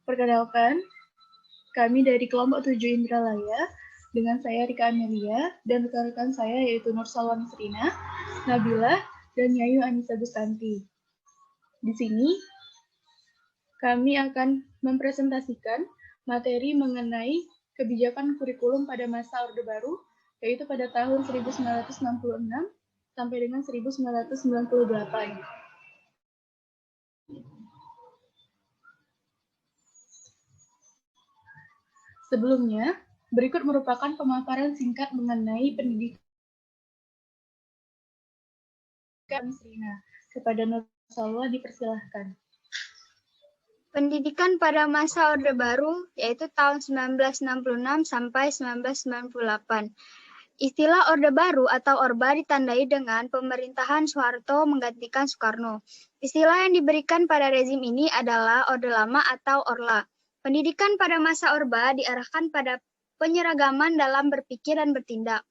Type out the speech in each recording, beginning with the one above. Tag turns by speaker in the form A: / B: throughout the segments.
A: Perkenalkan, kami dari kelompok 7 Indralaya, dengan saya Rika Amelia, dan rekan-rekan saya yaitu Nur Salwan Srina, Nabila, dan Yayu Anissa Gustanti. Di sini, kami akan mempresentasikan materi mengenai kebijakan kurikulum pada masa Orde Baru, yaitu pada tahun 1966 sampai dengan 1998. Sebelumnya, berikut merupakan pemaparan singkat mengenai pendidikan Srina. Kepada Nur Salwa dipersilahkan.
B: Pendidikan pada masa Orde Baru, yaitu tahun 1966 sampai 1998. Istilah Orde Baru atau Orba ditandai dengan pemerintahan Soeharto menggantikan Soekarno. Istilah yang diberikan pada rezim ini adalah Orde Lama atau Orla. Pendidikan pada masa Orba diarahkan pada penyeragaman dalam berpikir dan bertindak.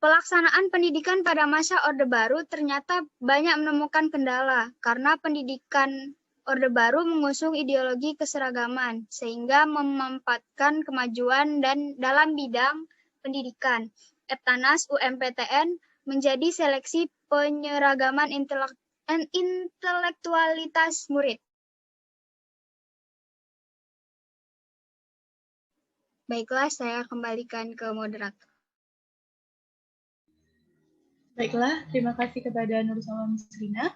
B: Pelaksanaan pendidikan pada masa Orde Baru ternyata banyak menemukan kendala karena pendidikan Orde Baru mengusung ideologi keseragaman sehingga memanfaatkan kemajuan dan dalam bidang pendidikan. Eptanas UMPTN menjadi seleksi penyeragaman intelektualitas murid. Baiklah, saya kembalikan ke moderator.
A: Baiklah, terima kasih kepada Nur Salwan Srina.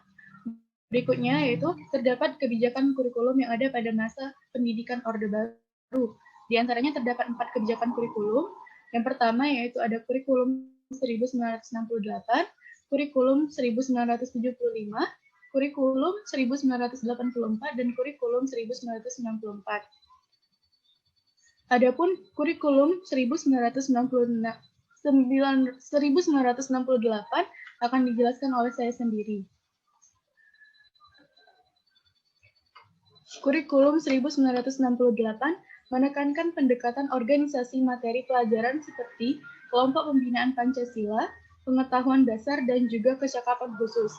A: Berikutnya yaitu terdapat kebijakan kurikulum yang ada pada masa pendidikan Orde Baru. Di antaranya terdapat 4 kebijakan kurikulum. Yang pertama yaitu ada kurikulum 1968, kurikulum 1975, kurikulum 1984, dan kurikulum 1994. Adapun kurikulum 1968 akan dijelaskan oleh saya sendiri. Kurikulum 1968 menekankan pendekatan organisasi materi pelajaran seperti kelompok pembinaan Pancasila, pengetahuan dasar, dan juga kecakapan khusus.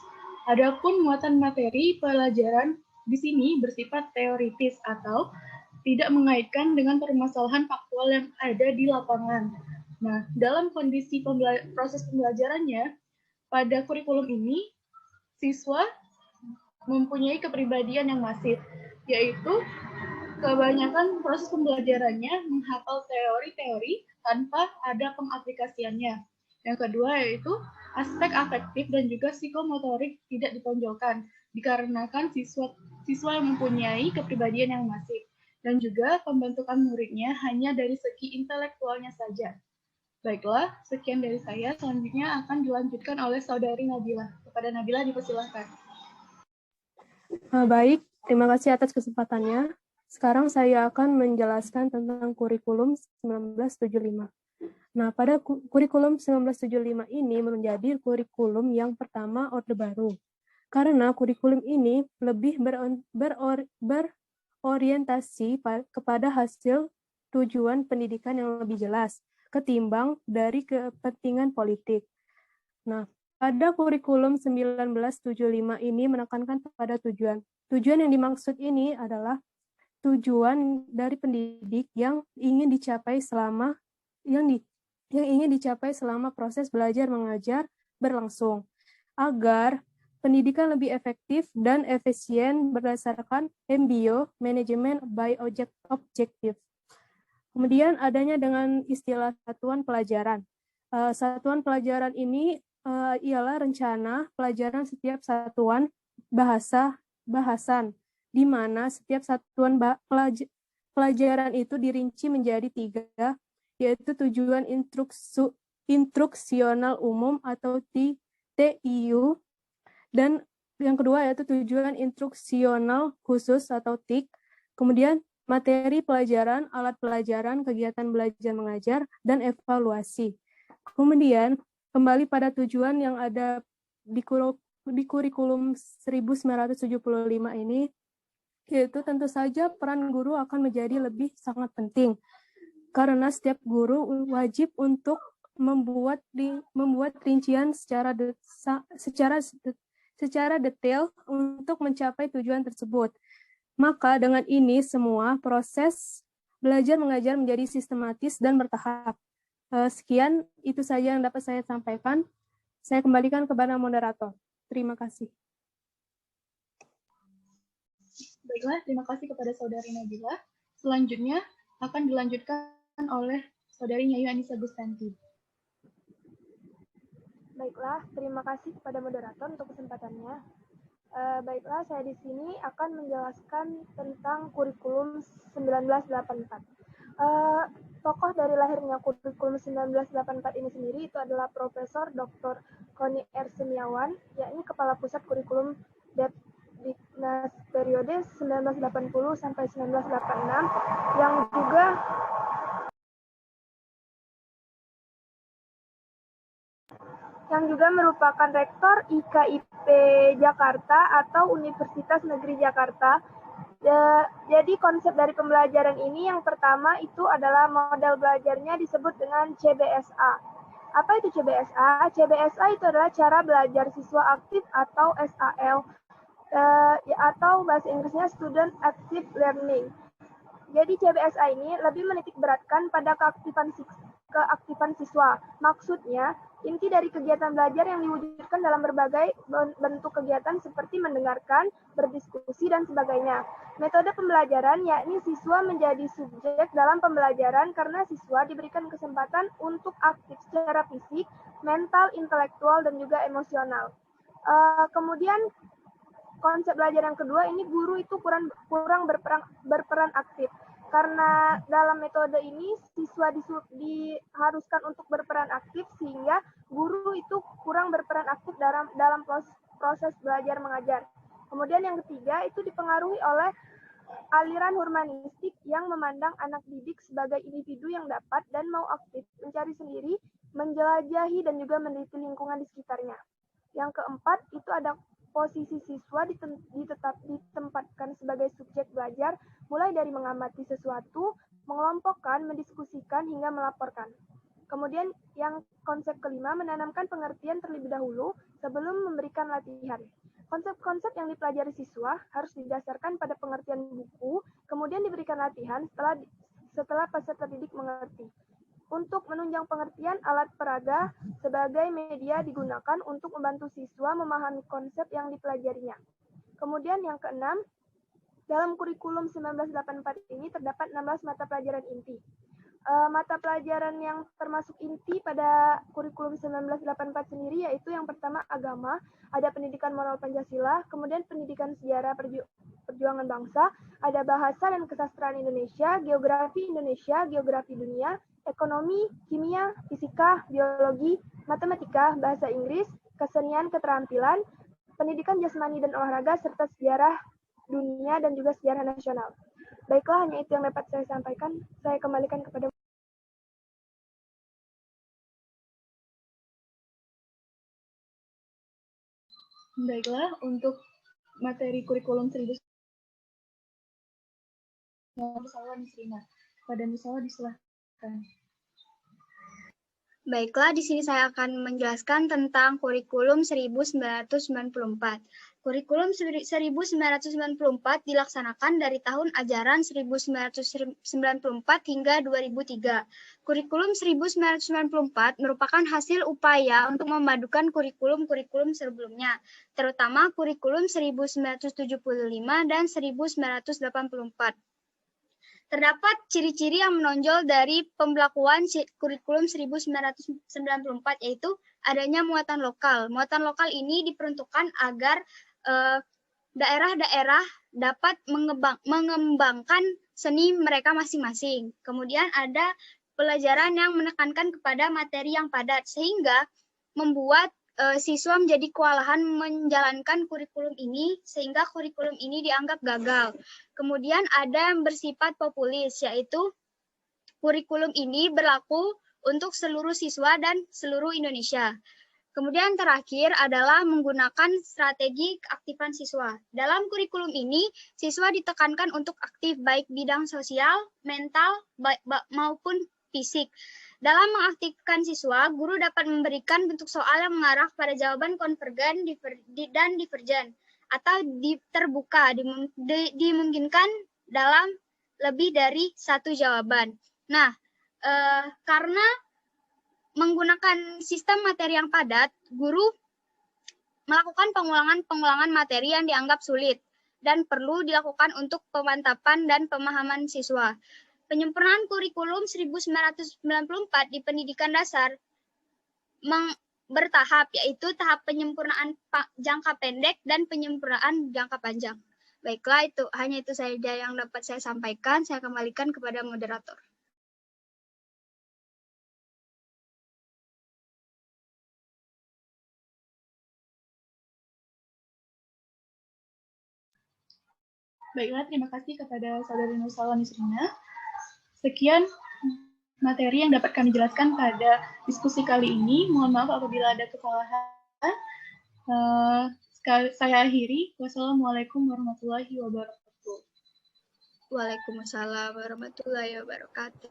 A: Adapun muatan materi pelajaran di sini bersifat teoritis atau tidak mengaitkan dengan permasalahan faktual yang ada di lapangan. Nah, dalam kondisi proses pembelajarannya, pada kurikulum ini, siswa mempunyai kepribadian yang masif, yaitu kebanyakan proses pembelajarannya menghafal teori-teori tanpa ada pengaplikasiannya. Yang kedua yaitu aspek afektif dan juga psikomotorik tidak ditonjolkan, dikarenakan siswa yang mempunyai kepribadian yang masif. Dan juga pembentukan muridnya hanya dari segi intelektualnya saja. Baiklah, sekian dari saya. Selanjutnya akan dilanjutkan oleh saudari Nabila. Kepada Nabila dipersilahkan.
C: Baik, terima kasih atas kesempatannya. Sekarang saya akan menjelaskan tentang kurikulum 1975. Nah, pada kurikulum 1975 ini menjadi kurikulum yang pertama Orde Baru. Karena kurikulum ini lebih berorientasi kepada hasil tujuan pendidikan yang lebih jelas ketimbang dari kepentingan politik. Nah, pada kurikulum 1975 ini menekankan pada tujuan. Tujuan yang dimaksud ini adalah tujuan dari pendidik yang ingin dicapai selama proses belajar mengajar berlangsung, agar pendidikan lebih efektif dan efisien berdasarkan MBO, Management by Objective. Kemudian adanya dengan istilah satuan pelajaran. Satuan pelajaran ini ialah rencana pelajaran setiap satuan bahasan, di mana setiap satuan pelajaran itu dirinci menjadi 3, yaitu tujuan instruksional umum atau TIU, dan yang kedua yaitu tujuan instruksional khusus atau TIK, kemudian materi pelajaran, alat pelajaran, kegiatan belajar mengajar, dan evaluasi. Kemudian kembali pada tujuan yang ada di kurikulum 1975 ini, yaitu tentu saja peran guru akan menjadi lebih sangat penting, karena setiap guru wajib untuk membuat rincian secara detail untuk mencapai tujuan tersebut. Maka dengan ini semua proses belajar mengajar menjadi sistematis dan bertahap. Sekian, itu saja yang dapat saya sampaikan. Saya kembalikan kepada moderator. Terima kasih.
A: Baiklah, terima kasih kepada Saudari Nabila. Selanjutnya akan dilanjutkan oleh Saudari Nyayu Anissa Gustanti.
D: Baiklah, terima kasih kepada moderator untuk kesempatannya. Baiklah, saya di sini akan menjelaskan tentang kurikulum 1984. Tokoh dari lahirnya kurikulum 1984 ini sendiri itu adalah Profesor Dr. Koni R. Semiawan, yakni Kepala Pusat Kurikulum Diknas periode 1980 sampai 1986, yang juga merupakan Rektor IKIP Jakarta atau Universitas Negeri Jakarta. Jadi konsep dari pembelajaran ini yang pertama itu adalah model belajarnya disebut dengan CBSA. Apa itu CBSA? CBSA itu adalah cara belajar siswa aktif atau SAL, atau bahasa Inggrisnya Student Active Learning. Jadi CBSA ini lebih menitik beratkan pada keaktifan siswa. Maksudnya, inti dari kegiatan belajar yang diwujudkan dalam berbagai bentuk kegiatan seperti mendengarkan, berdiskusi, dan sebagainya. Metode pembelajaran yakni siswa menjadi subjek dalam pembelajaran karena siswa diberikan kesempatan untuk aktif secara fisik, mental, intelektual, dan juga emosional. Kemudian konsep belajar yang kedua ini guru itu kurang berperan aktif. Karena dalam metode ini siswa diharuskan untuk berperan aktif sehingga guru itu kurang berperan aktif dalam proses belajar mengajar. Kemudian yang ketiga itu dipengaruhi oleh aliran humanistik yang memandang anak didik sebagai individu yang dapat dan mau aktif mencari sendiri, menjelajahi dan juga meneliti lingkungan di sekitarnya. Yang keempat itu ada posisi siswa ditempatkan sebagai subjek belajar, mulai dari mengamati sesuatu, mengelompokkan, mendiskusikan, hingga melaporkan. Kemudian yang konsep kelima, menanamkan pengertian terlebih dahulu sebelum memberikan latihan. Konsep-konsep yang dipelajari siswa harus didasarkan pada pengertian buku, kemudian diberikan latihan setelah peserta didik mengerti. Untuk menunjang pengertian, alat peraga sebagai media digunakan untuk membantu siswa memahami konsep yang dipelajarinya. Kemudian yang keenam, dalam kurikulum 1984 ini terdapat 16 mata pelajaran inti. Mata pelajaran yang termasuk inti pada kurikulum 1984 sendiri yaitu yang pertama agama, ada pendidikan moral Pancasila, kemudian pendidikan sejarah perjuangan bangsa, ada bahasa dan kesastraan Indonesia, geografi Indonesia, geografi dunia, ekonomi, kimia, fisika, biologi, matematika, bahasa Inggris, kesenian, keterampilan, pendidikan jasmani dan olahraga, serta sejarah dunia dan juga sejarah nasional. Baiklah, hanya itu yang dapat saya sampaikan. Saya kembalikan kepada
A: Baiklah, untuk materi kurikulum 1984 pada Nusawah disilahkan.
B: Baiklah, di sini saya akan menjelaskan tentang kurikulum 1994. Kurikulum 1994 dilaksanakan dari tahun ajaran 1994 hingga 2003. Kurikulum 1994 merupakan hasil upaya untuk memadukan kurikulum-kurikulum sebelumnya, terutama kurikulum 1975 dan 1984. Terdapat ciri-ciri yang menonjol dari pembelakuan kurikulum 1994, yaitu adanya muatan lokal. Muatan lokal ini diperuntukkan agar daerah-daerah dapat mengembangkan seni mereka masing-masing. Kemudian ada pelajaran yang menekankan kepada materi yang padat, sehingga membuat siswa menjadi kewalahan menjalankan kurikulum ini, sehingga kurikulum ini dianggap gagal. Kemudian ada yang bersifat populis, yaitu kurikulum ini berlaku untuk seluruh siswa dan seluruh Indonesia. Kemudian terakhir adalah menggunakan strategi keaktifan siswa. Dalam kurikulum ini, siswa ditekankan untuk aktif baik bidang sosial, mental, maupun fisik. Dalam mengaktifkan siswa, guru dapat memberikan bentuk soal yang mengarah pada jawaban konvergen dan divergen. atau terbuka, dimungkinkan dalam lebih dari satu jawaban. Nah, karena menggunakan sistem materi yang padat, guru melakukan pengulangan materi yang dianggap sulit dan perlu dilakukan untuk pemantapan dan pemahaman siswa. Penyempurnaan kurikulum 1994 di pendidikan dasar bertahap, yaitu tahap penyempurnaan jangka pendek dan penyempurnaan jangka panjang. Baiklah, hanya itu saja yang dapat saya sampaikan. Saya kembalikan kepada moderator.
A: Baiklah, terima kasih kepada Saudari Nursalwa Nisrina. Sekian materi yang dapat kami jelaskan pada diskusi kali ini. Mohon maaf apabila ada kesalahan. Saya akhiri. Wassalamualaikum warahmatullahi wabarakatuh.
B: Waalaikumsalam warahmatullahi wabarakatuh.